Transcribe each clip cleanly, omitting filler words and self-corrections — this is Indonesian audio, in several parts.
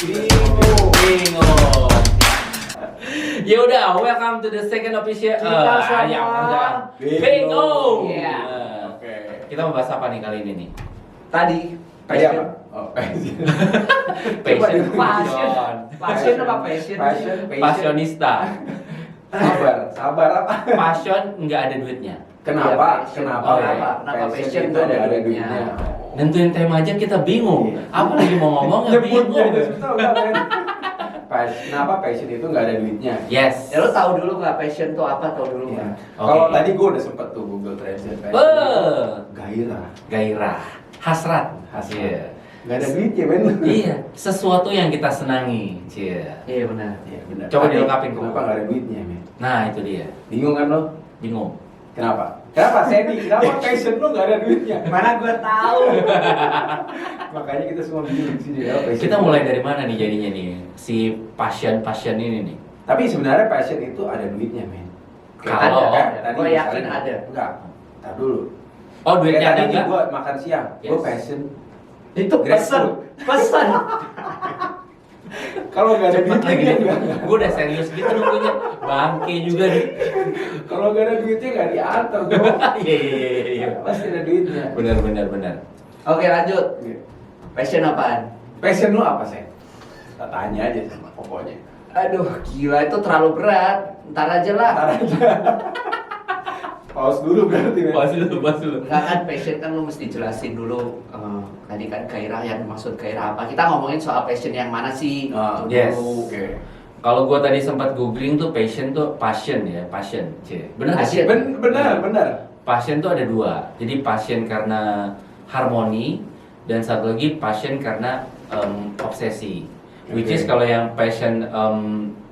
Bingo. Ya udah, welcome to the second official. Bingo. Iya. Oke. Kita mau bahas apa nih kali ini nih? Tadi Passion. Passion apa passion? Passionista. Sabar apa? Passion nggak ada duitnya. Kenapa? Passion. Kenapa? Oh, Kenapa? Kenapa passion itu tuh ada ada duitnya? duitnya? Nentuin tema aja kita bingung. Iya. Apa lagi mau ngomong ya bingung. Kenapa passion itu nggak ada duitnya? Yes. Ya lo tahu dulu nggak passion tuh apa? Tahu dulu Iya. nggak? Kalau Oke. tadi gue udah sempet tuh Google Translate passion. Gairah. Gairah, hasrat. Hasrat. Iya. Nggak ada duitnya men. Iya, sesuatu yang kita senangi. Cie. Iya benar. Iya benar. Coba Tapi dilengkapin, Ko. Kenapa nggak ada duitnya men? Nah, itu dia. Bingung kan lo? Bingung. Kenapa? Kenapa Sandy? Kenapa passion lo nggak ada duitnya? Mana gue tahu. Makanya kita semua bingung di sini ya. Kita mulai dari mana nih jadinya nih? Si passion ini nih. Tapi sebenarnya passion itu ada duitnya men. Kalau- Gua yakin ada. Enggak. Tar dulu. Oh, duitnya Kayak ada tadi nggak? gue makan siang, gue Yes. passion. Itu pesan. Kalau nggak ada Cepet lagi duitnya nih. nggak. Gue udah serius gitu nunggunya. Bangke juga nih. Kalau nggak ada duitnya nggak diantar bro. Iya. Pasti ada duitnya. Benar. Oke lanjut. Passion apaan? Passion lu apa sih? Kita tanya aja sama pokoknya. Aduh gila itu terlalu berat. Ntar aja lah. Ntar aja. Pause dulu berarti men. Pas dulu. Enggak kan passion kan lu mesti jelasin dulu tadi kan gairah yang maksud gairah apa. Kita ngomongin soal passion yang mana sih? Ah, Itu yes. dulu. Oke. Kalau gue tadi sempat googling tuh passion. Cie. Bener nggak sih? Passion. Benar. Passion tuh ada dua. Jadi passion karena harmoni dan satu lagi passion karena obsesi. Which is Oke. kalau yang passion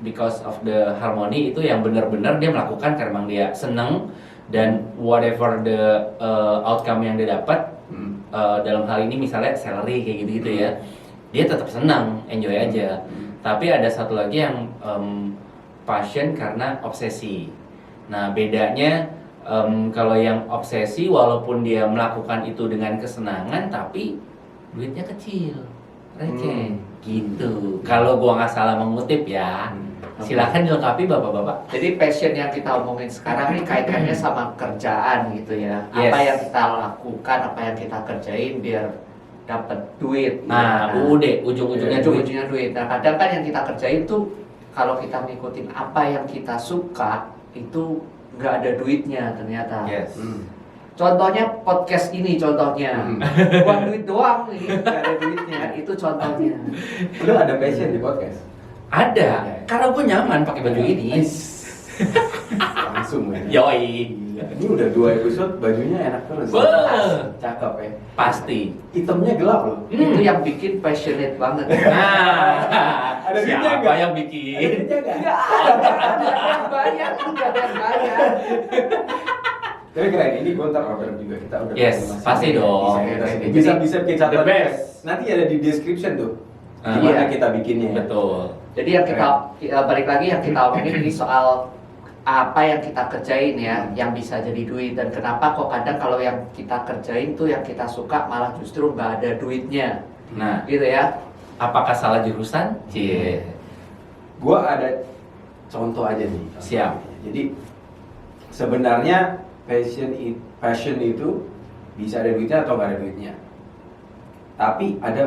because of the harmony itu yang benar-benar dia melakukan karena memang dia seneng dan whatever the outcome yang dia dapat dalam hal ini misalnya salary kayak gitu-gitu ya, dia tetap senang, enjoy aja. Tapi ada satu lagi yang passion karena obsesi. Nah bedanya kalau yang obsesi walaupun dia melakukan itu dengan kesenangan tapi duitnya kecil, receh gitu. Kalau gua nggak salah mengutip ya, silakan dilengkapi bapak-bapak. Jadi passion yang kita omongin sekarang ini kaitannya sama kerjaan gitu ya. Yes. Apa yang kita lakukan, apa yang kita kerjain biar dapat duit. Nah, UUD ujung-ujungnya duit. ujung-ujungnya duit. Nah, kadang kan yang kita kerjain tuh kalau kita ngikutin apa yang kita suka itu nggak ada duitnya ternyata. Yes. Contohnya podcast ini contohnya. Buat duit doang nih, nggak ada duitnya. Itu contohnya. Lu ada passion di podcast? Ada, karena gue nyaman pakai baju ini. Langsung men. Yoi. Gila. Ini udah 2 episode bajunya enak terus. Wah. Cakep ya. Pasti. Hitamnya gelap loh. Itu yang bikin passionate banget. Nah, Ada duitnya siapa nggak? yang bikin? Nggak ada yang bayar, nggak ada yang bayar. Tapi keren, ini gue ntar order juga kita udah. Yes, pasti dong. Bisa kita The best. Nanti ada di description tuh. Ah. Gimana Iya. kita bikinnya. Betul. Jadi yang kita balik lagi yang kita omongin ini soal apa yang kita kerjain ya, yang bisa jadi duit dan kenapa kok kadang kalau yang kita kerjain tuh yang kita suka malah justru nggak ada duitnya, Nah, gitu ya. apakah salah jurusan? Cie. Gue ada contoh aja nih. Siap. Jadi sebenarnya passion itu bisa ada duitnya atau nggak ada duitnya. Tapi ada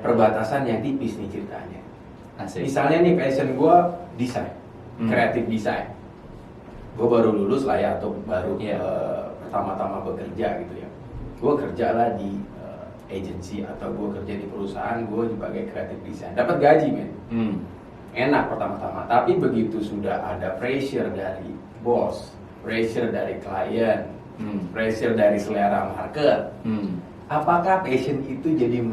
perbatasan yang tipis nih ceritanya. Asik. Misalnya nih passion gue desain, kreatif desain. Gue baru lulus lah ya atau baru Iya. pertama-tama bekerja gitu ya. Gue kerja lah di agency atau gue kerja di perusahaan gue sebagai kreatif desain. Dapat gaji men, enak pertama-tama. Tapi begitu sudah ada pressure dari bos, pressure dari klien, pressure dari selera market. Apakah passion itu jadi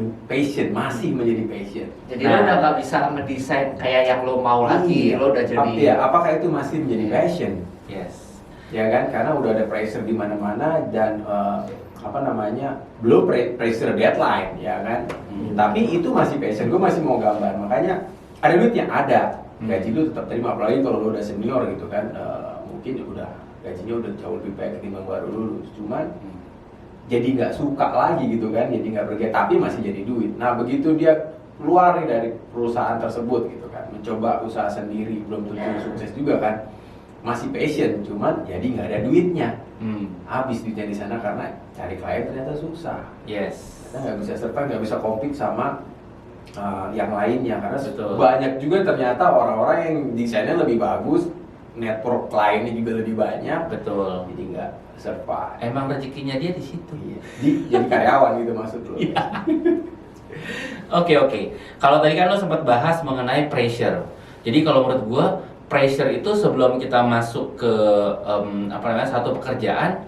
masih menjadi passion? Jadi lo udah nggak bisa ngedesain kayak yang lo mau lagi, lo udah jadi. Iya, apakah itu masih menjadi passion? Yes. Ya kan, karena udah ada pressure di mana-mana dan belum pressure deadline, ya kan. Tapi itu masih passion, gue masih mau gambar, makanya ada duit yang ada, gaji lu tetap terima, apalagi kalau lu udah senior gitu kan, mungkin udah gajinya udah jauh lebih baik ketimbang baru lulus. Cuman jadi nggak suka lagi gitu kan, jadi nggak bergairah, tapi masih jadi duit. Nah begitu dia keluar nih dari perusahaan tersebut gitu kan, mencoba usaha sendiri, belum tentu sukses juga kan, masih passion, cuman jadi nggak ada duitnya, habis duitnya di sana karena cari klien ternyata susah. Yes. Kita nggak bisa survive, nggak bisa compete sama yang lainnya, karena Betul. banyak juga ternyata orang-orang yang desainnya lebih bagus, network kliennya juga lebih banyak, Betul. jadi nggak survive. Emang rezekinya dia di situ. Iya. Jadi karyawan gitu maksud lo. Oke. Kalau tadi kan lo sempat bahas mengenai pressure. Jadi kalau menurut gua pressure itu sebelum kita masuk ke satu pekerjaan,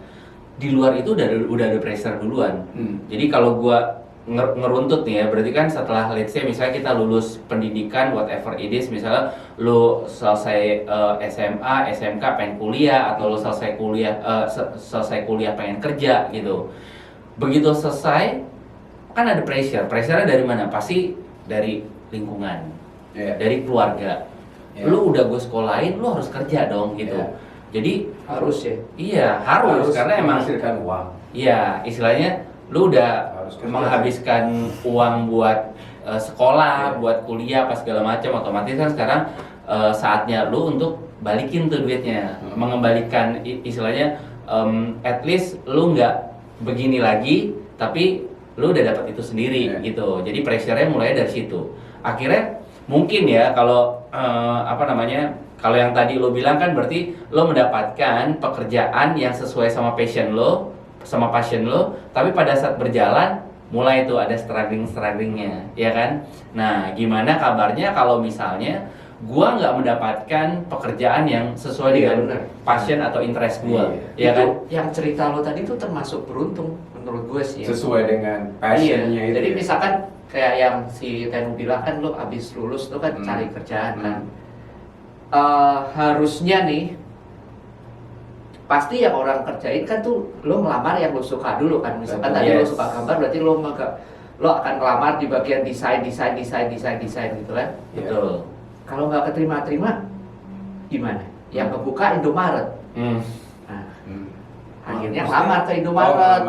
di luar itu udah ada pressure duluan. Jadi kalau gua ngeruntut nih ya, berarti kan setelah let's say misalnya kita lulus pendidikan whatever it is, misalnya lo selesai SMA, SMK pengen kuliah, atau lo selesai kuliah pengen kerja gitu. Begitu selesai kan ada pressure-nya dari mana? Pasti dari lingkungan, dari keluarga. Lu udah gue sekolahin, lu harus kerja dong gitu. Jadi Harus ya. iya harus karena emang menghasilkan uang. iya istilahnya lu udah Harus kerja. menghabiskan uang buat sekolah, buat kuliah apa segala macam, otomatis kan sekarang saatnya lu untuk balikin tuh duitnya, mengembalikan istilahnya at least lu nggak begini lagi, tapi lu udah dapat itu sendiri gitu. Jadi pressure-nya mulai dari situ. Akhirnya mungkin ya kalau kalau yang tadi lo bilang kan berarti lo mendapatkan pekerjaan yang sesuai sama passion lo, tapi pada saat berjalan mulai tuh ada struggling-strugglingnya, ya kan? Nah, gimana kabarnya kalau misalnya gua nggak mendapatkan pekerjaan yang sesuai dengan passion atau interest gua, ya Itu kan? yang cerita lo tadi tuh termasuk beruntung menurut gue sih ya. Sesuai dengan passionnya itu. Jadi ya. misalkan kayak yang si Tenu bilang kan lo abis lulus tuh kan cari kerjaan kan. Harusnya nih pasti yang orang kerjain kan tuh lo ngelamar yang lo suka dulu kan. Misalkan tadi lo suka gambar, berarti lo akan ngelamar di bagian desain gitu kan. Betul. Kalau nggak keterima gimana? Yang kebuka Indomaret. Nah, akhirnya ngelamar ke Indomaret.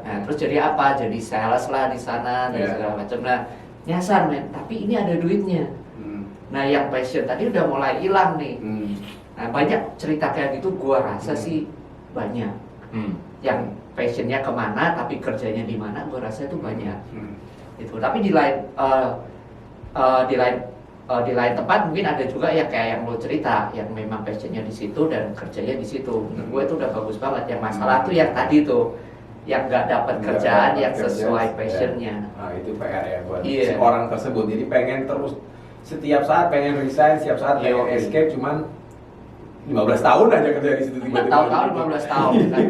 Nah, terus jadi apa? Jadi sales lah di sana dan segala macam. Nah, nyasar men. Tapi ini ada duitnya. Nah, yang passion tadi udah mulai hilang nih. Nah, banyak cerita kayak gitu. Gua rasa sih banyak. Yang passionnya kemana, tapi kerjanya di mana? Gua rasa itu banyak. Itu. Tapi di lain tempat mungkin ada juga ya kayak yang lo cerita, yang memang passionnya di situ dan kerjanya di situ. Menurut gue itu udah bagus banget. Yang masalah tuh yang tadi tuh, yang nggak dapat kerjaan yang sesuai passionnya. Nah itu PR ya buat Iya. si orang tersebut. Jadi pengen terus setiap saat pengen resign, setiap saat pengen escape, cuman 15 tahun aja kerja di situ tiba-tiba. Tahun-tahun 15 tahun kan.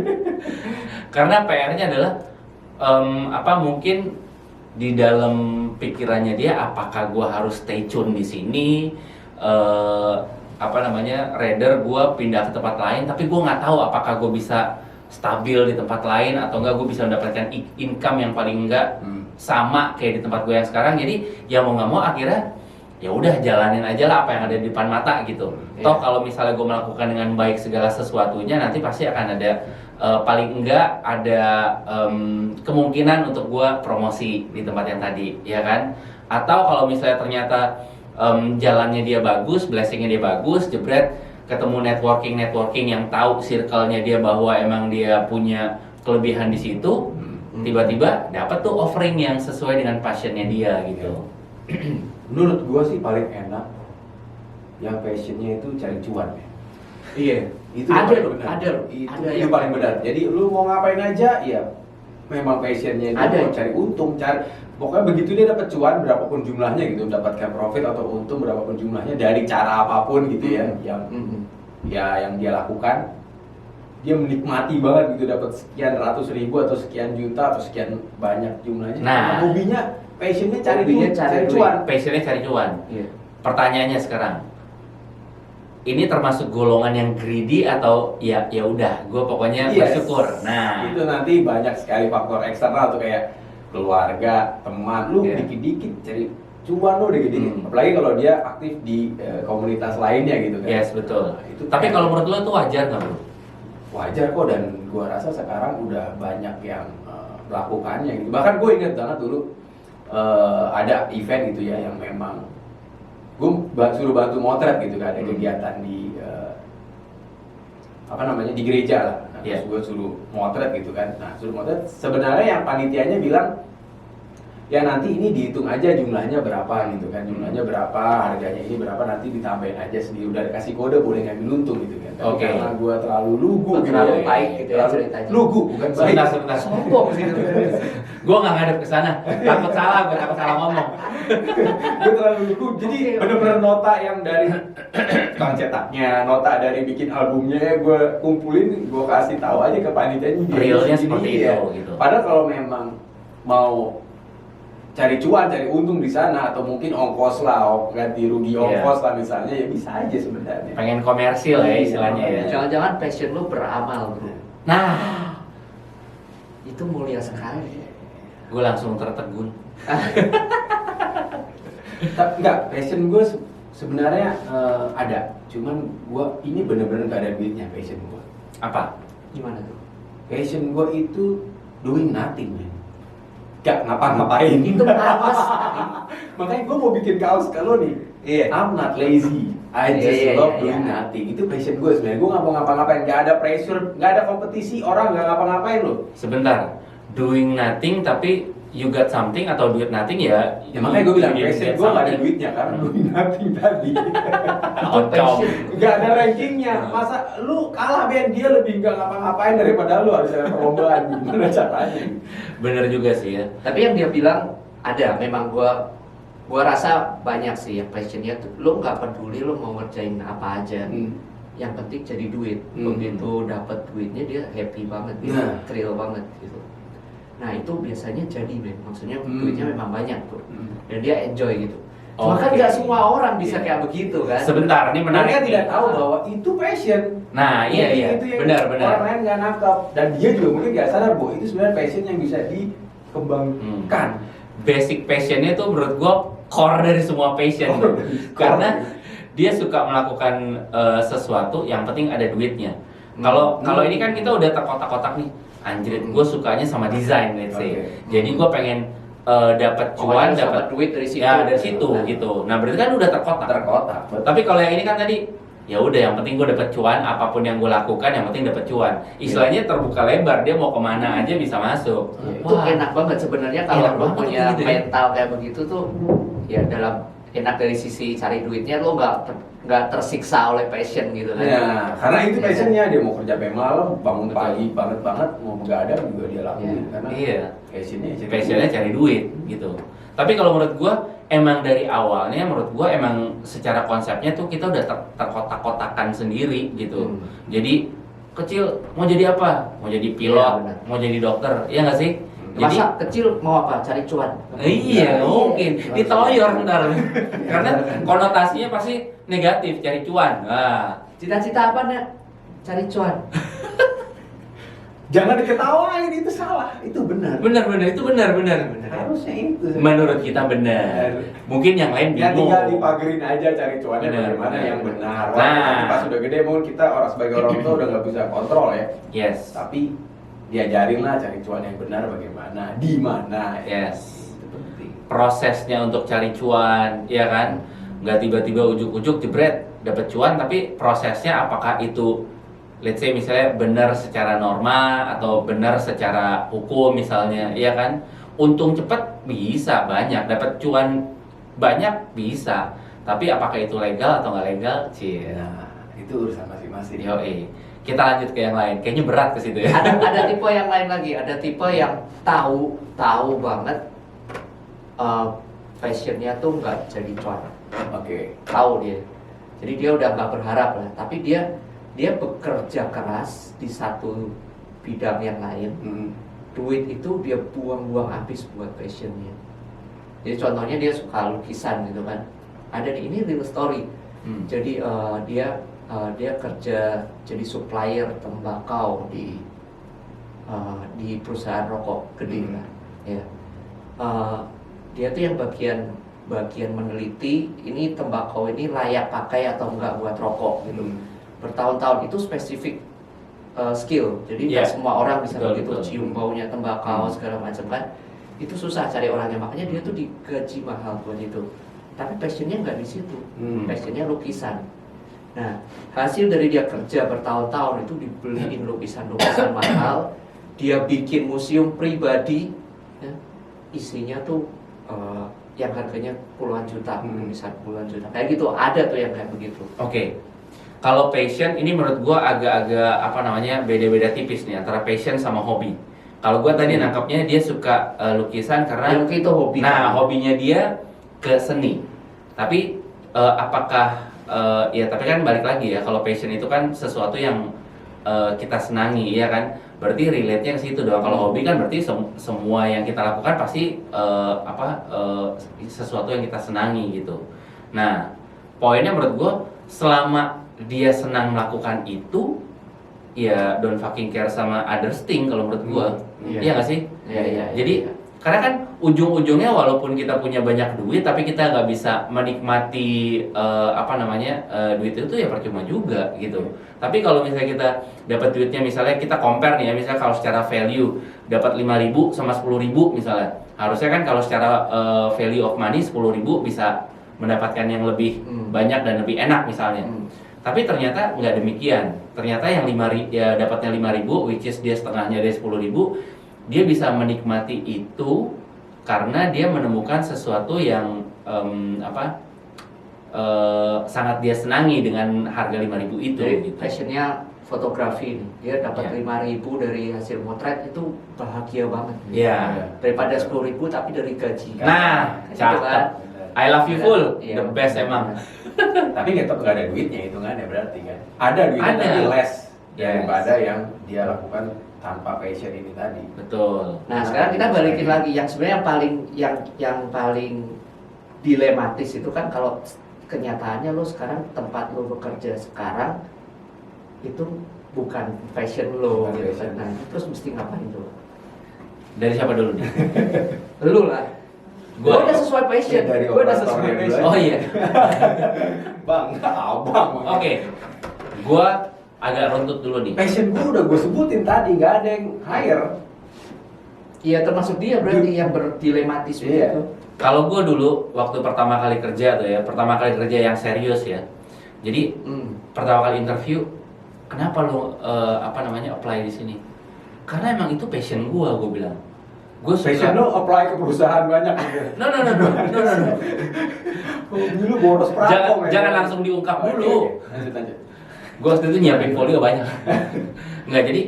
Karena PR-nya adalah mungkin di dalam pikirannya dia, apakah gua harus stay tune di sini, rather gua pindah ke tempat lain, tapi gua nggak tahu apakah gua bisa stabil di tempat lain atau enggak, gua bisa mendapatkan income yang paling enggak sama kayak di tempat gua yang sekarang. Jadi ya mau nggak mau akhirnya ya udah jalanin aja lah apa yang ada di depan mata gitu. Toh kalau misalnya gue melakukan dengan baik segala sesuatunya, nanti pasti akan ada paling enggak ada kemungkinan untuk gue promosi di tempat yang tadi, ya kan? Atau kalau misalnya ternyata jalannya dia bagus, blessingnya dia bagus, jebret ketemu networking yang tahu circle-nya dia bahwa emang dia punya kelebihan di situ, tiba-tiba dapat tuh offering yang sesuai dengan passionnya dia gitu. Menurut gua sih paling enak yang passionnya itu cari cuan ya. Iya. Itu Ada paling loh, benar. ada loh. Itu Ada yang yang paling benar. Jadi lu mau ngapain aja ya memang passionnya itu Ada. mau cari untung, pokoknya begitu dia dapat cuan berapapun jumlahnya gitu, mendapatkan profit atau untung berapapun jumlahnya dari cara apapun gitu ya, yang dia lakukan, dia menikmati banget gitu, dapat sekian ratus ribu atau sekian juta atau sekian banyak jumlahnya. Nah, hobinya, passionnya cari cari cuan. Passionnya cari cuan. Iya. Pertanyaannya sekarang, ini termasuk golongan yang greedy atau ya udah, gue pokoknya bersyukur. Nah, itu nanti banyak sekali faktor eksternal tuh kayak keluarga, teman, lu dikit-dikit cari cuan lu dikit-dikit. Apalagi kalau dia aktif di komunitas lainnya gitu kan. yes betul. Nah, itu Tapi kayak- kalau menurut lo itu wajar nggak bro? wajar kok, dan gua rasa sekarang udah banyak yang melakukannya gitu. Bahkan gue inget banget dulu ada event gitu ya yang memang gue suruh bantu motret gitu kan, ada kegiatan di apa namanya di gereja lah. Nah, terus gue suruh motret gitu kan. Nah, suruh motret sebenarnya yang panitianya bilang ya nanti ini dihitung aja jumlahnya berapa gitu kan, jumlahnya berapa, harganya ini berapa, nanti ditambahin aja sendiri, udah dikasih kode boleh ngambil untung gitu kan. Tapi karena gue terlalu lugu gitu terlalu ya, baik gitu ya ceritanya. lugu bukan baik. Sebentar. Sombong sih itu. Gue nggak ngadep ke sana, takut salah ngomong. Gue terlalu lugu, jadi bener-bener nota yang dari tukang cetaknya, nota dari bikin albumnya gue kumpulin, gue kasih tahu aja ke panitianya. Realnya seperti itu gitu. Padahal kalau memang mau cari cuan, cari untung di sana, atau mungkin ongkos lah, ganti rugi ongkos lah misalnya, ya bisa aja sebenarnya. Pengen komersil ya istilahnya ya. Jangan-jangan passion lu beramal, bro. Nah, Itu mulia sekali. gue langsung tertegun. Enggak, passion gue sebenarnya ada, cuman gue ini bener-bener gak ada duitnya passion gue. Apa? Gimana tuh? Passion gue itu doing nothing, man. Gak ngapa-ngapain. Itu males. Makanya gue mau bikin kaos kalau nih. I'm not lazy. I just love doing nothing. Itu passion gue sebenarnya. Gue nggak mau ngapa-ngapain. Gak ada pressure, gak ada kompetisi. Orang gak ngapa-ngapain loh. Sebentar, doing nothing tapi you got something atau duit nothing ya? Ya makanya gue bilang you passion get gue gak ada something. duitnya karena doing nothing tadi. Ocom. Gak ada rankingnya. Masa lu kalah Ben, dia lebih gak ngapa-ngapain daripada lu, harus ada perlombaan. Gimana caranya? Bener juga sih ya. Tapi yang dia bilang ada, memang gua rasa banyak sih yang passionnya tuh. Lu nggak peduli lu mau ngerjain apa aja. Yang penting jadi duit. Begitu dapat duitnya dia happy banget, gitu, thrill banget gitu. Nah itu biasanya jadi, men. Maksudnya duitnya memang banyak tuh, dan dia enjoy gitu. Cuma kan nggak semua orang bisa kayak begitu kan. Sebentar, ini menarik. Mereka tidak nih. tahu bahwa itu passion. Nah, iya. Itu yang Benar. orang lain nggak nangkap, dan dia juga mungkin nggak sadar bahwa itu sebenarnya passion yang bisa dikembangkan. Basic passionnya tuh menurut gua core dari semua passion. Karena dia suka melakukan sesuatu yang penting ada duitnya. Kalau ini kan kita udah terkotak-kotak nih. Anjir, gue sukanya sama desain, let's say. Jadi gue pengen dapat cuan, dapat duit dari situ. Ya, dari situ gitu. Nah, berarti kan udah terkotak. Tapi kalau yang ini kan tadi, ya udah yang penting gue dapat cuan, apapun yang gue lakukan yang penting dapat cuan. Istilahnya terbuka lebar, dia mau kemana aja bisa masuk. Itu enak banget sebenarnya kalau Enak lo banget punya gitu ya. mental kayak begitu tuh. Ya dalam enak dari sisi cari duitnya, lo nggak tersiksa oleh passion gitu kan. Ya, karena itu passionnya, dia mau kerja sampai malam, bangun pagi banget, mau begadang juga dia lakuin. Karena passionnya cari duit gitu. Tapi kalau menurut gua emang dari awalnya menurut gua emang secara konsepnya tuh kita udah terkotak-kotakan sendiri gitu. Jadi kecil mau jadi apa? Mau jadi pilot, mau jadi dokter, ya nggak sih? Jadi Masa kecil mau apa? Cari cuan. iya mungkin ditoyor ntar karena konotasinya pasti negatif, cari cuan. Nah, Cita-cita apa nih? Cari cuan. Jangan diketawain, itu salah, itu benar. benar itu benar. Harusnya itu. Menurut kita benar. Mungkin yang lain Ya bingung. tinggal dipagerin aja cari cuannya Benar, bagaimana benar. yang benar. Nah. Nanti pas udah gede mungkin kita sebagai orang tua udah nggak bisa kontrol ya. Yes. Tapi diajarin lah cari cuan yang benar bagaimana, di mana. Yes. Itu penting. Prosesnya untuk cari cuan, ya kan? Nggak tiba-tiba ujuk-ujuk jebret dapat cuan, tapi prosesnya apakah itu let's say misalnya benar secara norma atau benar secara hukum misalnya, ya kan? Untung cepat bisa banyak, dapat cuan banyak bisa, tapi apakah itu legal atau nggak legal? Nah, itu urusan masing-masing. Kita lanjut ke yang lain. Kayaknya berat ke situ ya. Ada tipe yang lain lagi. Ada tipe yang tahu banget passionnya tuh nggak jadi cuan. Oke. Tahu dia. Jadi dia udah nggak berharap lah. Tapi dia bekerja keras di satu bidang yang lain. Duit itu dia buang-buang habis buat passionnya. Jadi contohnya dia suka lukisan gitu kan. Ada di ini real story. Jadi dia kerja jadi supplier tembakau di perusahaan rokok gede lah. Ya. Dia tuh yang bagian meneliti ini tembakau ini layak pakai atau enggak buat rokok gitu. Bertahun-tahun itu spesifik skill. Jadi Iya. nggak semua orang bisa Betul, begitu betul. cium baunya tembakau segala macam kan. Itu susah cari orangnya, makanya dia tuh digaji mahal buat itu. Tapi passionnya nggak di situ, passionnya lukisan. Nah, hasil dari dia kerja bertahun-tahun itu dibeliin lukisan-lukisan mahal, dia bikin museum pribadi, ya, isinya tuh yang harganya puluhan juta, lukisan puluhan juta. Kayak gitu, ada tuh yang kayak begitu. Oke. Kalau passion ini menurut gua agak-agak apa namanya beda-beda tipis nih antara passion sama hobi. Kalau gua tadi nangkapnya dia suka lukisan karena Yang itu hobi. nah hobinya dia ke seni. Tapi apakah ya tapi kan balik lagi ya kalau passion itu kan sesuatu yang kita senangi ya kan. Berarti relate-nya ke situ doang. Kalau hobi kan berarti semua yang kita lakukan pasti sesuatu yang kita senangi gitu. Nah, poinnya menurut gua selama dia senang melakukan itu, ya don't fucking care sama others thing kalau menurut gua. Iya nggak sih? Iya. Jadi karena kan ujung-ujungnya walaupun kita punya banyak duit, tapi kita nggak bisa menikmati duit itu ya percuma juga gitu. Tapi kalau misalnya kita dapat duitnya, misalnya kita compare nih ya, misalnya kalau secara value dapat 5.000 sama 10.000 misalnya, harusnya kan kalau secara value of money 10.000 bisa mendapatkan yang lebih banyak dan lebih enak misalnya. Tapi ternyata nggak demikian. Ternyata yang 5.000 ya dapatnya 5.000, which is dia setengahnya dari 10.000, dia bisa menikmati itu karena dia menemukan sesuatu yang sangat dia senangi dengan harga 5.000 itu. Jadi Gitu. passionnya fotografi nih. Dia dapat Ya. 5.000 dari hasil motret itu bahagia banget. Iya. Daripada 10.000 tapi dari gaji. Nah, Gitu cakep. kan. I love you full, Iya. the best emang. Tapi tetap nggak ada duitnya hitungannya berarti kan? Ada duitnya Ada. tapi less Yes. daripada yang dia lakukan tanpa passion ini tadi. Betul. Nah, sekarang kita balikin lagi yang sebenarnya yang paling dilematis itu kan kalau kenyataannya lo sekarang tempat lo bekerja sekarang itu bukan passion lo Bukan gitu passion. kan. Nah, terus mesti ngapain tuh? Dari siapa dulu nih? Lu lah. Gue Gua udah sesuai passion. Ya, dari Gue udah operatornya sesuai dulu passion. Oh iya. Bang, abang. Oke. Gua agak runtut dulu nih. Passion gue udah gue sebutin tadi, nggak ada yang hire. Iya, termasuk dia berarti yang berdilematis Iya. begitu. Kalau gue dulu waktu pertama kali kerja tuh ya, pertama kali kerja yang serius ya. Jadi pertama kali interview, kenapa lo apply di sini? Karena emang itu passion gue bilang. Gue Passion lo apply ke perusahaan banyak gitu. No. Dulu boros prakom Jangan langsung diungkap Oke, dulu. oke. Lanjut. Gue waktu itu nyiapin folio banyak. Nggak, jadi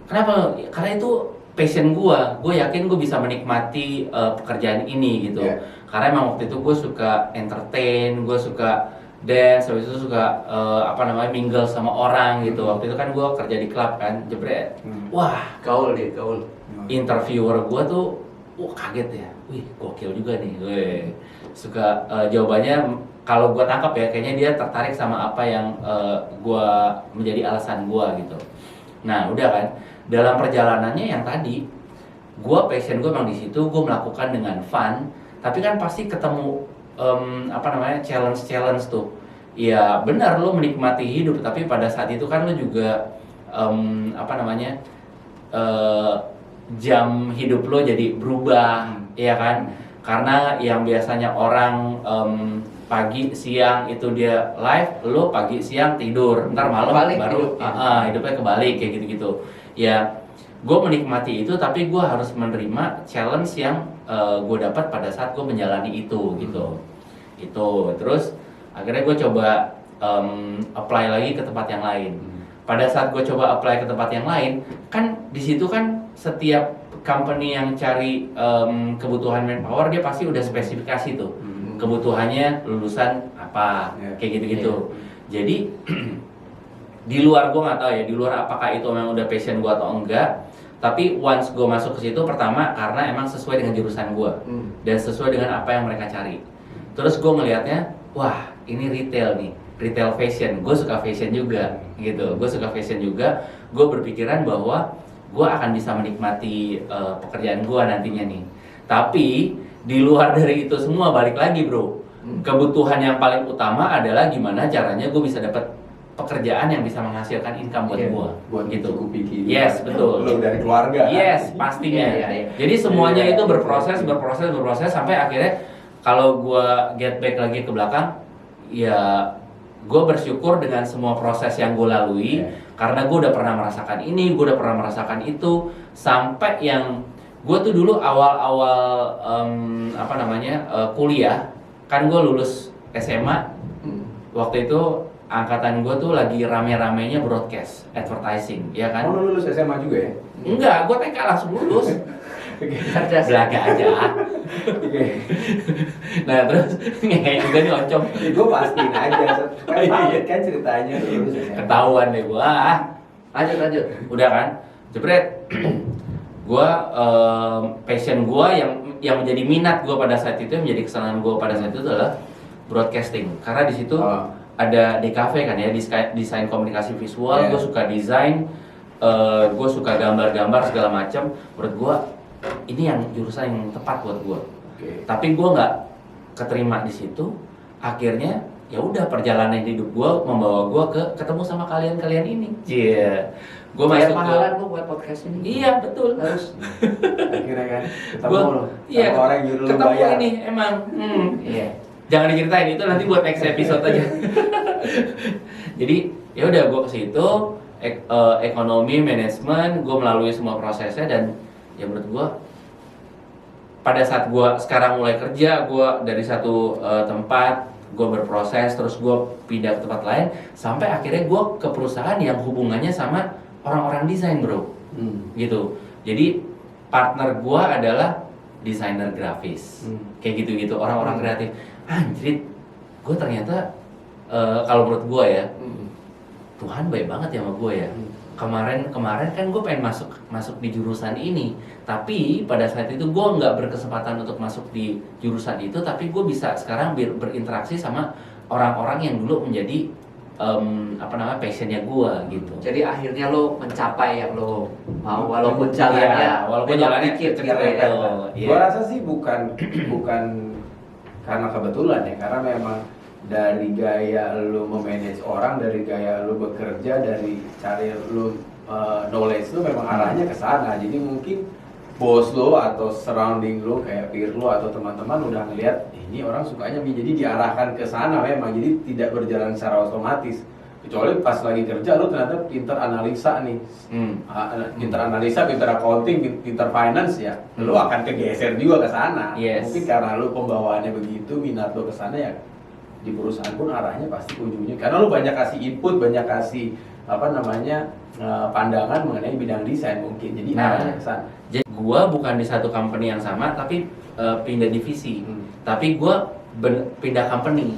kenapa? Karena itu passion gue yakin gue bisa menikmati pekerjaan ini gitu. Yeah. Karena emang waktu itu gue suka entertain, gue suka dance, habis itu suka mingle sama orang gitu. Waktu itu kan gue kerja di klub kan, jebret. Wah, Gaul dia, gaul. interviewer gue tuh, kaget ya. Wih, gokil juga nih. Wih, suka jawabannya. Kalau gue tangkap ya, kayaknya dia tertarik sama apa yang gue menjadi alasan gue gitu. Nah, udah kan. Dalam perjalanannya yang tadi, gue passion gue memang di situ, gue melakukan dengan fun. Tapi kan pasti ketemu challenge tuh. Ya benar, lo menikmati hidup, tapi pada saat itu kan lo juga jam hidup lo jadi berubah, ya kan? Karena yang biasanya orang pagi siang itu dia live, lo pagi siang tidur, ntar malam Kebalik baru hidupnya. hidupnya kebalik kayak gitu-gitu. Ya, gue menikmati itu, tapi gue harus menerima challenge yang gue dapat pada saat gue menjalani itu gitu. Itu terus akhirnya gue coba apply lagi ke tempat yang lain. Pada saat gue coba apply ke tempat yang lain, kan di situ kan setiap company yang cari kebutuhan manpower dia pasti udah spesifikasi tuh. Kebutuhannya lulusan apa, kayak gitu-gitu. Jadi di luar gue nggak tahu ya, di luar apakah itu memang udah passion gue atau enggak. Tapi once gue masuk ke situ, pertama karena emang sesuai dengan jurusan gue dan sesuai dengan apa yang mereka cari. Terus gue ngelihatnya, wah ini retail nih, retail fashion. Gue suka fashion juga, gitu. Gue suka fashion juga. Gue berpikiran bahwa gue akan bisa menikmati pekerjaan gue nantinya nih. Tapi di luar dari itu semua, balik lagi bro, kebutuhan yang paling utama adalah gimana caranya gue bisa dapat pekerjaan yang bisa menghasilkan income buat Iya. gua Buat gitu. mencukupi kehidupan. Yes, betul. Lo dari keluarga. Yes, pastinya. Iya, iya. Jadi semuanya Iya, itu iya, berproses iya. sampai akhirnya kalau gua get back lagi ke belakang, ya gua bersyukur dengan semua proses yang gua lalui. Iya. Karena gue udah pernah merasakan ini, gue udah pernah merasakan itu, sampai yang gue tuh dulu awal-awal kuliah, kan gue lulus SMA, waktu itu angkatan gue tuh lagi rame-ramenya broadcast, advertising, ya kan? Oh, lo lulus SMA juga ya? Enggak, gue TK langsung lulus, Cerdas. belaga aja. Oke. Nah terus ngehe juga nih Oncom, Gue pastiin aja. Kan valid kan ceritanya lo lulus SMA. ketahuan deh gue. Lanjut. Udah kan, jebret. Gua passion gua yang menjadi minat gua pada saat itu, yang menjadi kesenangan gua pada saat itu adalah broadcasting. Karena di situ ada DKV kan ya, desain komunikasi visual. Yeah. Gua suka desain, gua suka gambar-gambar segala macam. Menurut gua ini yang jurusan yang tepat buat gua. Oke. Tapi gua nggak keterima di situ. Akhirnya ya udah, perjalanan hidup gua membawa gua ketemu sama kalian ini. Iya. Gua Bayar masuk mahalan lu buat podcast ini. Iya betul. Harus. Akhirnya kan ketemu Gua- lo. iya, Sama orang yang nyuruh lo ketemu bayar. ini emang. Iya. Jangan diceritain, itu nanti buat next episode aja. Jadi ya udah, gue ke situ ekonomi manajemen, gue melalui semua prosesnya, dan ya menurut gue pada saat gue sekarang mulai kerja, gue dari satu tempat gue berproses, terus gue pindah ke tempat lain, sampai akhirnya gue ke perusahaan yang hubungannya sama orang-orang desain, bro. Gitu. Jadi partner gue adalah desainer grafis, kayak gitu-gitu, orang-orang kreatif. Anjrit, gue ternyata kalau menurut gue ya, Tuhan baik banget ya sama gue ya. Kemarin kan gue pengen masuk di jurusan ini, tapi pada saat itu gue nggak berkesempatan untuk masuk di jurusan itu, tapi gue bisa sekarang berinteraksi sama orang-orang yang dulu menjadi passionnya gue gitu. Jadi akhirnya lo mencapai yang lo mau, walaupun jalannya Iya, walaupun jalannya dikit gitu kecil-kecil. ya. Iya. Gue rasa sih bukan karena kebetulan ya, karena memang dari gaya lu memanage orang, dari gaya lu bekerja, dari cari lu knowledge lu memang arahnya ke sana. Jadi mungkin bos lu atau surrounding lu kayak peer lu atau teman-teman udah ngeliat ini orang sukanya jadi diarahkan ke sana memang, jadi tidak berjalan secara otomatis. Kecuali pas lagi kerja lu ternyata pinter analisa nih, pinter analisa, pinter accounting, pinter finance ya, lu akan kegeser juga ke sana. Yes. Mungkin karena lu pembawaannya begitu, minat lu ke sana ya, di perusahaan pun arahnya pasti ujungnya karena lu banyak kasih input, banyak kasih pandangan mengenai bidang desain mungkin, jadi arahnya ke sana. Jadi gua bukan di satu company yang sama, tapi pindah divisi. Tapi gua pindah company.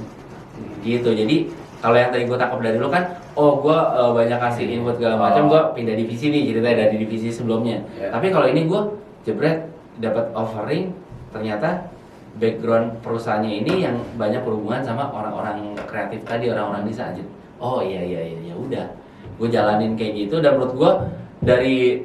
Gitu. Jadi kalau yang tadi gua tangkap dari lu kan, gua banyak kasih input segala macam, gua pindah divisi nih, ceritanya dari divisi sebelumnya. Yeah. Tapi kalau ini gua jebret dapat offering, ternyata background perusahaannya ini yang banyak berhubungan sama orang-orang kreatif tadi, orang-orang desain aja. Oh iya ya udah. Gue jalanin kayak gitu, dan menurut gue dari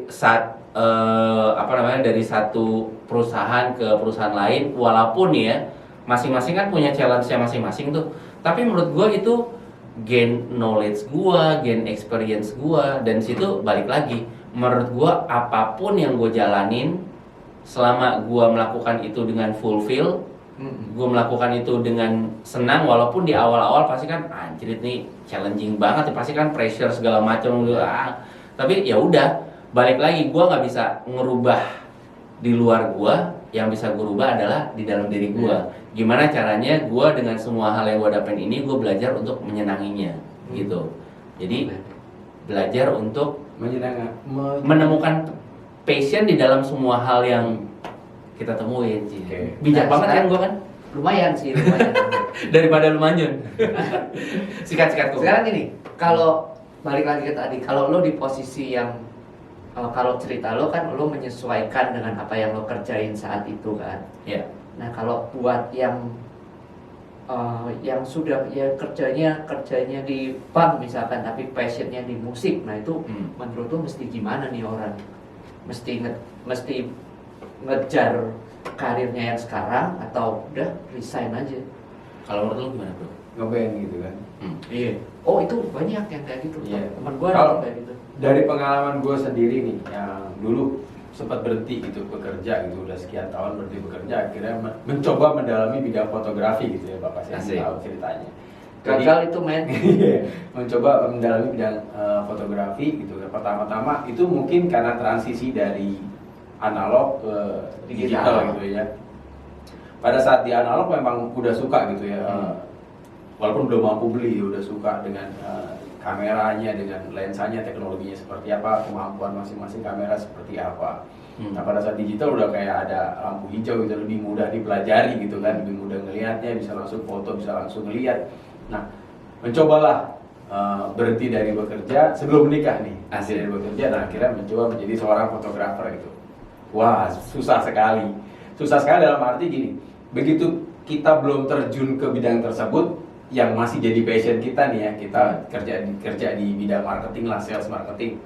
dari satu perusahaan ke perusahaan lain, walaupun ya masing-masing kan punya challenge-nya masing-masing tuh, tapi menurut gue itu gain knowledge gue, gain experience gue, dan situ balik lagi, menurut gue apapun yang gue jalanin, selama gue melakukan itu dengan fulfill, gue melakukan itu dengan senang, walaupun di awal-awal pasti kan anjir nih challenging banget, pasti kan pressure segala macam, tapi ya udah, balik lagi, gue nggak bisa ngerubah di luar gue, yang bisa gue rubah adalah di dalam diri gue. Gimana caranya gue dengan semua hal yang gue dapetin ini, gue belajar untuk menyenanginya, gitu. Jadi belajar untuk menemukan passion di dalam semua hal yang kita temuin sih. Bijak banget kan gue kan? Lumayan sih, lumayan. Daripada lu manjun. Sikat-sikat kok. Sekarang gini, kalau balik lagi ke tadi, kalau lo di posisi yang kalau cerita lo kan lo menyesuaikan dengan apa yang lo kerjain saat itu kan. Iya. Nah kalau buat yang sudah ya kerjanya di bank misalkan, tapi passionnya di musik, nah itu menurut lo mesti gimana nih orang? Mesti ngejar karirnya yang sekarang atau udah resign aja? Kalau menurut lu gimana, bro? ngeband gitu kan. Iya. Oh itu banyak yang kayak gitu. Iya. Teman gue ada Kalau- kayak gitu. Dari pengalaman gue sendiri nih, yang dulu sempat berhenti gitu bekerja gitu, udah sekian tahun berhenti bekerja, akhirnya mencoba mendalami bidang fotografi gitu ya Bapak, saya Asik. tahu ceritanya. Gagal itu men. Iya, mencoba mendalami bidang fotografi gitu. Pertama-tama itu mungkin karena transisi dari analog ke digital gitu ya. Pada saat di analog memang udah suka gitu ya, walaupun belum mampu beli, udah suka dengan kameranya, dengan lensanya, teknologinya seperti apa, kemampuan masing-masing kamera seperti apa. Nah pada saat digital udah kayak ada lampu hijau gitu, lebih mudah dipelajari gitu kan, lebih mudah ngelihatnya, bisa langsung foto, bisa langsung ngelihat. Nah mencobalah berhenti dari bekerja sebelum menikah nih, Asik. dari bekerja, dan akhirnya mencoba menjadi seorang fotografer gitu. Wah susah sekali dalam arti gini, begitu kita belum terjun ke bidang tersebut yang masih jadi passion kita nih ya, kita kerja di bidang marketing lah, sales marketing.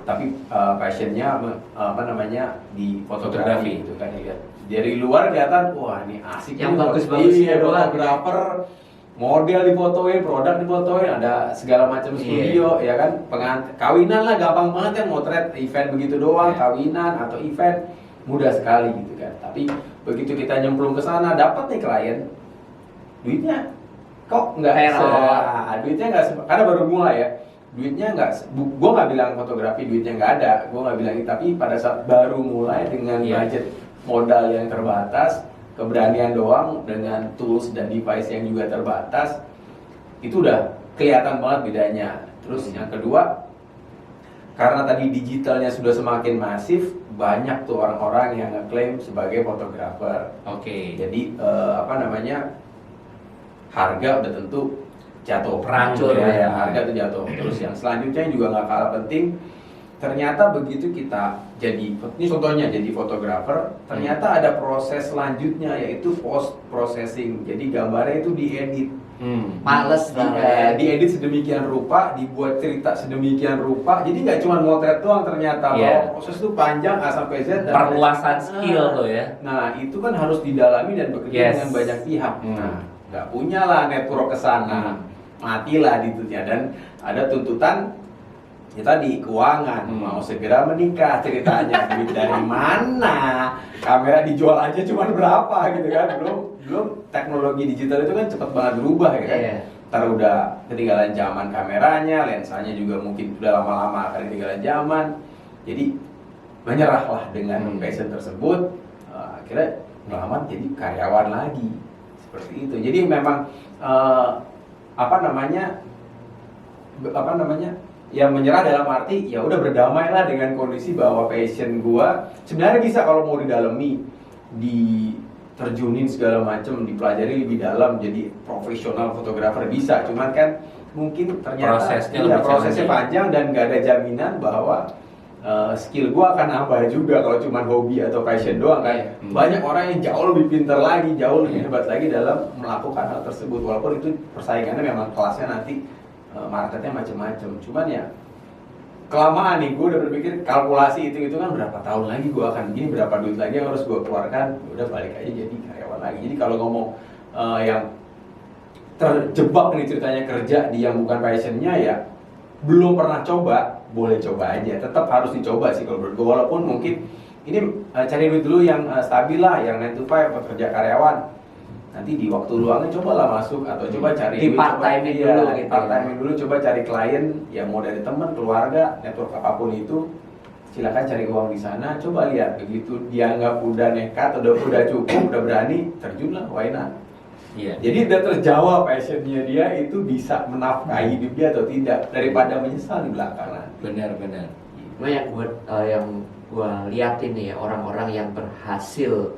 Tapi passionnya apa namanya di fotografi gitu kan ya. Dari luar kelihatan wah ini asik Yang nih, bagus-bagusnya iya, doang. fotografer, model difotoin, produk difotoin, ada segala macam studio ya kan, kawinan lah gampang banget kan, motret event begitu doang, kawinan atau event mudah sekali gitu kan. Tapi begitu kita nyemplung ke sana, dapat nih klien, duitnya kok nggak duitnya nggak karena baru mulai ya, duitnya nggak, gue nggak bilang fotografi duitnya nggak ada, gue nggak bilang itu, tapi pada saat baru mulai dengan budget modal yang terbatas, keberanian doang dengan tools dan device yang juga terbatas, itu udah kelihatan banget bedanya. Terus yang kedua, karena tadi digitalnya sudah semakin masif, banyak tuh orang-orang yang ngeklaim sebagai fotografer. Oke. Jadi apa namanya, harga udah tentu jatuh, Perancur ya, ya. harga tuh jatuh. Terus yang selanjutnya juga nggak kalah penting, ternyata begitu kita jadi, ini contohnya jadi fotografer, ternyata ada proses selanjutnya yaitu post processing. Jadi gambarnya itu diedit. Males banget. Diedit sedemikian rupa, dibuat cerita sedemikian rupa, jadi nggak cuma motret doang ternyata, bahwa proses itu panjang A sampai Z. Dan Perluasan skill tuh ya. Nah itu kan harus didalami dan bekerja dengan banyak pihak. Nah nggak punya lah network ke sana, matilah ditutnya. Dan ada tuntutan ya tadi keuangan, mau segera menikah ceritanya, duit dari mana, kamera dijual aja cuma berapa gitu kan, belum teknologi digital itu kan cepat banget berubah ya kan. Ntar udah ketinggalan zaman kameranya, lensanya juga mungkin udah lama-lama akan ketinggalan zaman. Jadi menyerahlah dengan passion tersebut, akhirnya ngelamar jadi karyawan lagi seperti itu. Jadi memang apa namanya ya menyerah dalam arti ya udah berdamailah dengan kondisi bahwa passion gua sebenarnya bisa kalau mau didalami, diterjunin segala macam, dipelajari lebih dalam jadi profesional fotografer bisa, cuman kan mungkin ternyata prosesnya panjang dan gak ada jaminan bahwa skill gua akan nambah juga kalau cuman hobi atau passion doang kan. Banyak orang yang jauh lebih pintar lagi, jauh lebih hebat lagi dalam melakukan hal tersebut, walaupun itu persaingannya memang kelasnya nanti marketnya macam-macam. Cuman ya kelamaan nih, gue udah berpikir kalkulasi itu kan berapa tahun lagi gue akan gini, berapa duit lagi yang harus gue keluarkan, udah balik aja jadi karyawan lagi. Jadi kalau ngomong yang terjebak nih ceritanya kerja di yang bukan passionnya, ya belum pernah coba, boleh coba aja, tetap harus dicoba sih kalau menurut gue. Walaupun mungkin ini cari duit dulu yang stabil lah, yang 9 to 5 pekerja karyawan. Nanti di waktu luangnya cobalah masuk atau coba cari di part-time dulu gitu. Part-time dulu, coba cari klien yang mau dari teman, keluarga, network apapun itu. Silakan cari uang di sana, coba lihat begitu dianggap udah nekat, udah cukup, udah berani, terjunlah, why not? Jadi udah terjawab passionnya dia itu bisa menafkahi hidup dia atau tidak, daripada menyesal di belakangan. Benar-benar. Nah yang gua liatin nih ya, orang-orang yang berhasil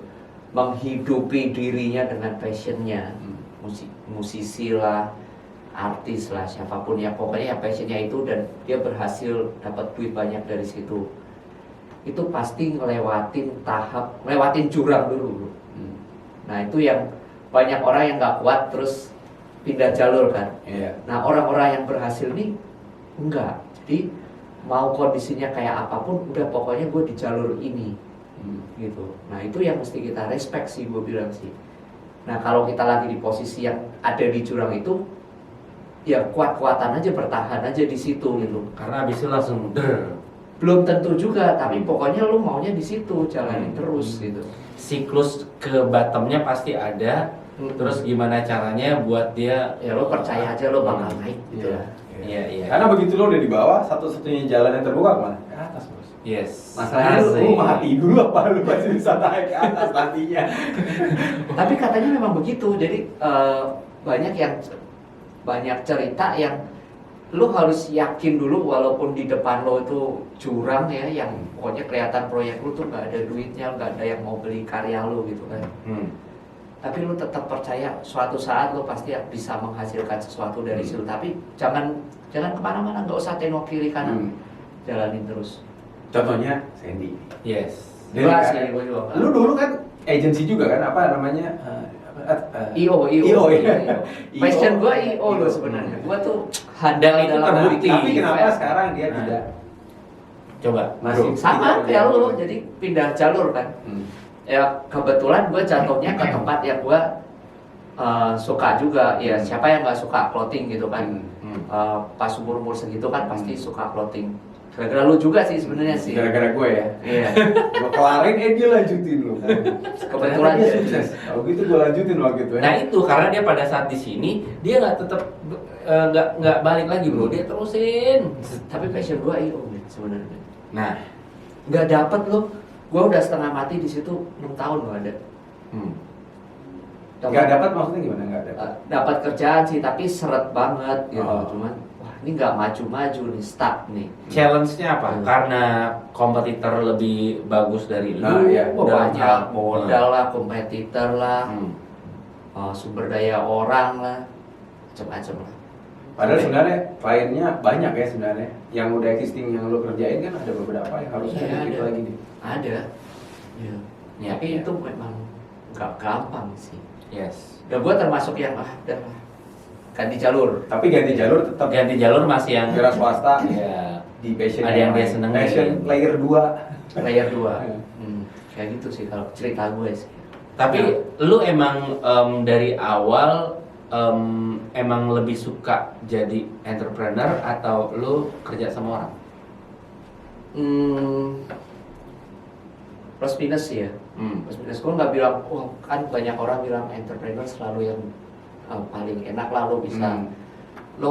menghidupi dirinya dengan passionnya, musisi lah, artis lah, siapapun ya, pokoknya ya passionnya itu, dan dia berhasil dapat duit banyak dari situ. Itu pasti ngelewatin jurang dulu. Nah itu yang banyak orang yang nggak kuat terus pindah jalur kan. Nah orang-orang yang berhasil nih enggak, jadi mau kondisinya kayak apapun, udah pokoknya gue di jalur ini. Gitu. Nah itu yang mesti kita respect sih, gue bilang sih. Nah kalau kita lagi di posisi yang ada di jurang itu, ya kuat-kuatan aja, bertahan aja di situ gitu. Karena abis itu langsung Belum tentu juga, tapi pokoknya lu maunya di situ, jalanin terus gitu. siklus ke bottomnya pasti ada. Terus gimana caranya buat dia Ya lo percaya aja lo bakal naik gitu Iya. ya. Iya. Karena begitu lo udah di bawah, satu-satunya jalan yang terbuka kemana? Ke atas, bos. Yes. Masalahnya lu mati dulu apa lu masih bisa naik ke atas nantinya? Tapi katanya memang begitu, jadi banyak cerita yang lu harus yakin dulu walaupun di depan lo itu jurang ya, yang pokoknya kelihatan proyek lu tuh nggak ada duitnya, nggak ada yang mau beli karya lu gitu kan. Tapi lu tetap percaya suatu saat lu pasti bisa menghasilkan sesuatu dari situ. Tapi jangan kemana-mana, nggak usah tengok kiri kanan, jalanin terus. Contohnya Sandy. Yes. Dari Gua kan- sih, gua juga. Lu dulu kan agensi juga kan, apa namanya? IO. IO, ya. Passion gua IO. IO lo sebenarnya. Gua tuh handal Dan itu dalam terbukti. Tapi kenapa event. sekarang dia Nah. tidak Coba. masih Sama tidak kayak berjalan? lu, jadi pindah jalur kan. Ya kebetulan gue jatuhnya ke tempat yang gue suka juga. Ya siapa yang nggak suka clothing gitu kan. Pas umur segitu kan pasti suka clothing. Gara-gara lu juga sih sebenarnya sih. Gara-gara gue ya. Iya. Gue kelarin, dia lanjutin lu. Kebetulan dia dia sukses. Kalau gitu gue lanjutin waktu itu ya. Nah itu karena dia pada saat di sini dia nggak tetap nggak balik lagi bro, dia terusin. Tapi passion gue IO men, sebenarnya. Nah, Nggak dapet lo. Gue udah setengah mati di situ 6 tahun nggak ada. Nggak dapat maksudnya gimana? Nggak dapat. Dapat kerjaan sih, tapi seret banget gitu. Oh. Cuman wah ini nggak maju-maju nih, stuck nih. challenge-nya apa? Karena kompetitor lebih bagus dari lu. Nah, iya. Banyak modal lah, kompetitor lah, Hmm. sumber daya orang lah, macam-macam lah. Padahal sebenarnya kliennya banyak ya sebenarnya. Yang udah existing yang lo kerjain kan ada beberapa yang harus Iya, ada gitu ada. lagi nih. Ada. Ya. Ya, Tapi ya. itu memang nggak gampang sih. Yes. Dan gue termasuk yang udah lah, ganti jalur. Tapi ganti jalur tetap Ganti jalur masih yang wira swasta ya. di passion Ada yang dia lain. seneng Passion nih. layer 2. Layer 2. Iya. Kayak gitu sih kalau cerita gue sih. Tapi lu emang dari awal emang lebih suka jadi entrepreneur atau lu kerja sama orang? Plus minus sih ya. Plus minus gue nggak bilang, wah kan banyak orang bilang entrepreneur selalu yang paling enak lah, lo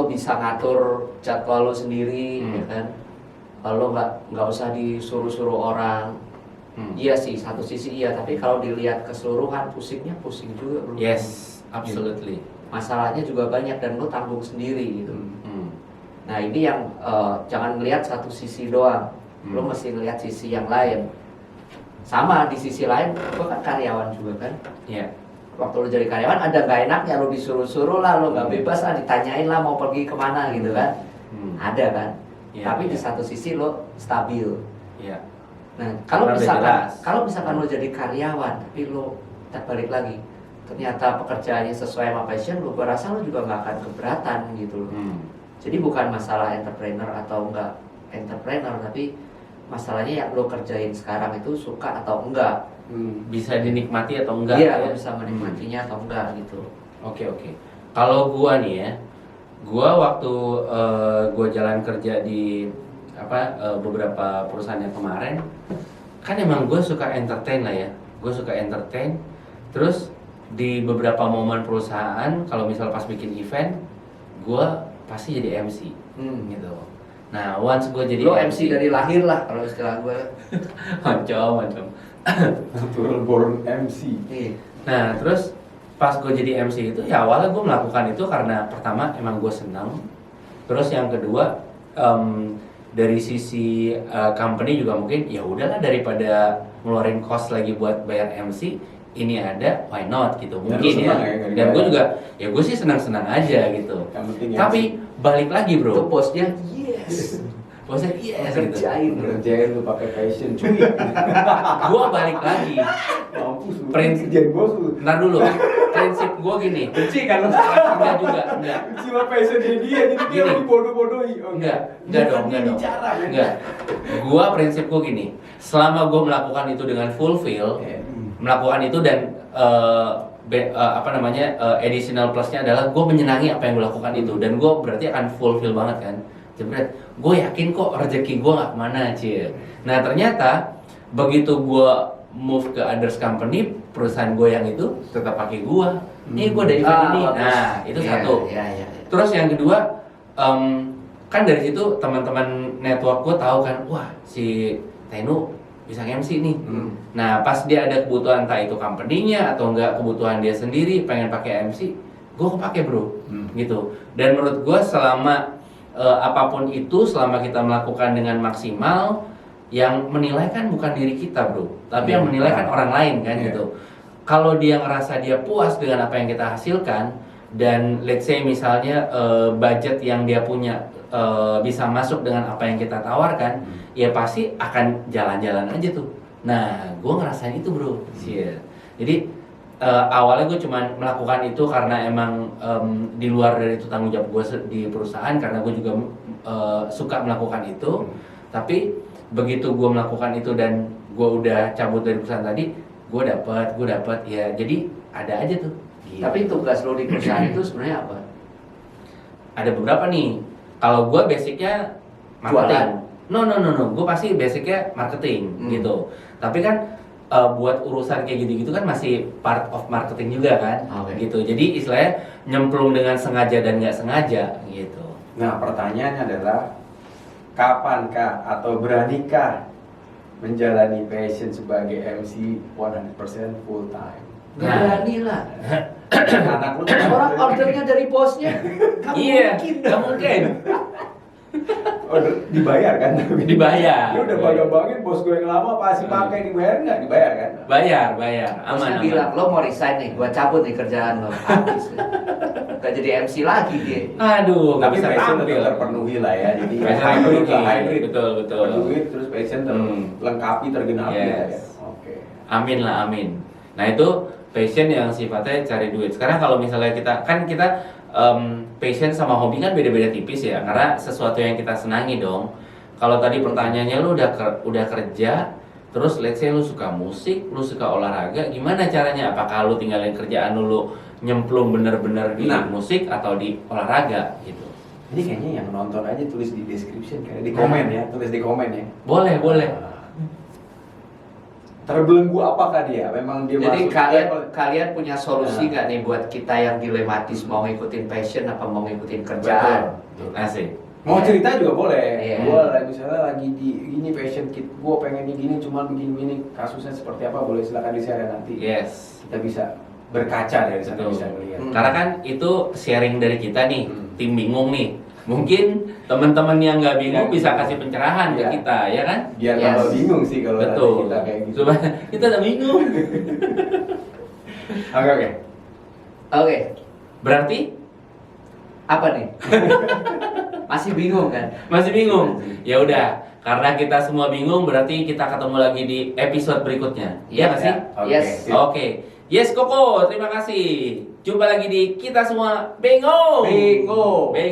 bisa ngatur jadwal lo sendiri, ya kan. Lo nggak usah disuruh-suruh orang. Iya sih, satu sisi iya, tapi kalau dilihat keseluruhan pusing juga bro. Yes, absolutely. Masalahnya juga banyak dan lo tanggung sendiri gitu. Hmm. Nah ini yang jangan melihat satu sisi doang, lo mesti ngelihat sisi yang lain. Sama di sisi lain, gue kan karyawan juga kan. Iya. Waktu lo jadi karyawan ada nggak enaknya, lo disuruh-suruh lah, lo nggak bebas lah, ditanyain lah mau pergi kemana gitu kan. Ada kan. Iya, Tapi di iya. satu sisi lo stabil. Iya. Nah kalau Karena udah jelas. misalkan lo jadi karyawan, tapi lo tak balik lagi, ternyata pekerjaannya sesuai sama passion lo, gue rasa lo juga nggak akan keberatan gitu. Jadi bukan masalah entrepreneur atau enggak entrepreneur, tapi masalahnya yang lo kerjain sekarang itu suka atau enggak. Bisa dinikmati atau enggak? Iya, ya? lo bisa menikmatinya atau enggak gitu. Oke. Kalau gua nih ya, gua waktu gua jalan kerja di beberapa perusahaan yang kemarin, kan emang gua suka entertain lah ya. Gua suka entertain. Terus di beberapa momen perusahaan, kalau misal pas bikin event, gua pasti jadi MC gitu. Nah, once gue jadi Lo MC dari lahir lah kalau istilah gue. macam. Natural born MC. Iya. Nah, terus pas gue jadi MC itu ya awalnya gue melakukan itu karena pertama emang gue senang. Terus yang kedua dari sisi company juga mungkin ya udahlah daripada ngeluarin cost lagi buat bayar MC, ini ada, why not gitu Dan mungkin lu senang ya. ya, Dan gue juga ya gue sih senang-senang aja gitu. Yang penting Tapi balik lagi Itu bro, bosnya yes. bosnya yes gitu. Kerjain bro. ngerjain lu pakai passion cuy. Gue balik lagi. Mampus lu. Prinsip. Kerjain bos lu. Ntar dulu, prinsip gue gini. Benci kan lu? Enggak juga, enggak. Cuma passionnya dia, jadi dia Gini. dibodoh-bodohi. Oh, Enggak Dia dong, kan enggak dong. bicara, kan? Enggak. Gua prinsip gua gini, selama gua melakukan itu dengan fulfill, Iya. melakukan itu dan additional plusnya adalah gue menyenangi apa yang gue lakukan itu dan gue berarti akan fulfill banget kan. Jebret, gue yakin kok rezeki gue nggak kemana Cil. Nah ternyata begitu gue move ke others company, perusahaan gue yang itu tetap pakai gue. Nih gue dari event ini. Nah itu satu. Terus yang kedua, kan dari situ teman-teman network gue tahu kan, wah si Tenu bisa MC nih. Nah pas dia ada kebutuhan entah itu company-nya atau enggak kebutuhan dia sendiri pengen pakai MC, gue kepake bro, gitu. Dan menurut gue selama apapun itu, selama kita melakukan dengan maksimal, yang menilai kan bukan diri kita bro, tapi yang menilai kan orang lain kan gitu. Kalau dia ngerasa dia puas dengan apa yang kita hasilkan dan let's say misalnya budget yang dia punya bisa masuk dengan apa yang kita tawarkan, ya pasti akan jalan-jalan aja tuh. Nah, gue ngerasain itu bro. Jadi awalnya gue cuma melakukan itu karena emang di luar dari itu tanggung jawab gue di perusahaan, karena gue juga suka melakukan itu. Tapi begitu gue melakukan itu dan gue udah cabut dari perusahaan tadi, gue dapet ya. Jadi ada aja tuh. Gitu. Tapi tugas lo di perusahaan itu sebenarnya apa? Ada beberapa nih. Kalau gue basicnya marketing. No. Gue pasti basicnya marketing gitu. Tapi kan buat urusan kayak gitu-gitu kan masih part of marketing juga kan. Gitu. Jadi istilahnya nyemplung dengan sengaja dan nggak sengaja gitu. Nah pertanyaannya adalah kapankah atau beranikah menjalani passion sebagai MC 100% full time? Berani lah. Anak lu Orang ordernya dari bosnya. Iya, nggak mungkin. Order dibayar kan? Dibayar. Lu udah bangga-banggain bos gue yang lama pasti pakai, dibayar nggak? Dibayar kan? Bayar. Bosnya Aman. bilang, lo mau resign nih, gua cabut nih kerjaan lo. Habis. Gak jadi MC lagi dia. Aduh, nggak Tapi bisa passion tampil. tetap terpenuhi lah ya. Jadi Passion hybrid. betul. Terduit terus passion terlengkapi, tergenapi Yes. gitu ya. Oke. Amin. Nah itu passion yang sifatnya cari duit. Sekarang kalau misalnya kita passion sama hobi kan beda-beda tipis ya, karena sesuatu yang kita senangi dong. Kalau tadi pertanyaannya lu udah kerja, terus let's say lu suka musik, lu suka olahraga, gimana caranya? Apakah lu tinggalin kerjaan lu nyemplung bener-bener di musik atau di olahraga gitu? Ini kayaknya yang nonton aja tulis di description, kayak di komen ya, tulis di komen ya. Boleh. Terbelenggu apakah dia? Memang dia Jadi masuk kalian punya solusi nggak nih buat kita yang dilematis mau ngikutin passion apa mau ngikutin kerjaan? Betul. Asik. Mau cerita juga boleh. Iya. Gue misalnya lagi di ini passion kit, gue pengen gini, cuman begini kasusnya seperti apa, boleh silakan di-share nanti. Yes. Kita bisa berkaca dari sana, Betul. bisa melihat. Karena kan itu sharing dari kita nih, tim bingung nih. Mungkin teman-teman yang nggak bingung bisa kasih pencerahan ke kita, ya kan? Biar Yes. tambah bingung sih kalau nanti Betul. kita kayak gitu. Coba kita udah bingung. Oke. Oke, Berarti apa nih? Masih bingung kan? masih bingung. Ya udah, karena kita semua bingung, berarti kita ketemu lagi di episode berikutnya. Iya nggak sih? Oke. Yes. Sip. Oke. Yes Koko, terima kasih. Jumpa lagi di kita semua bingung. Bingung. Kita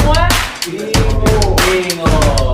semua Bingung. bingung.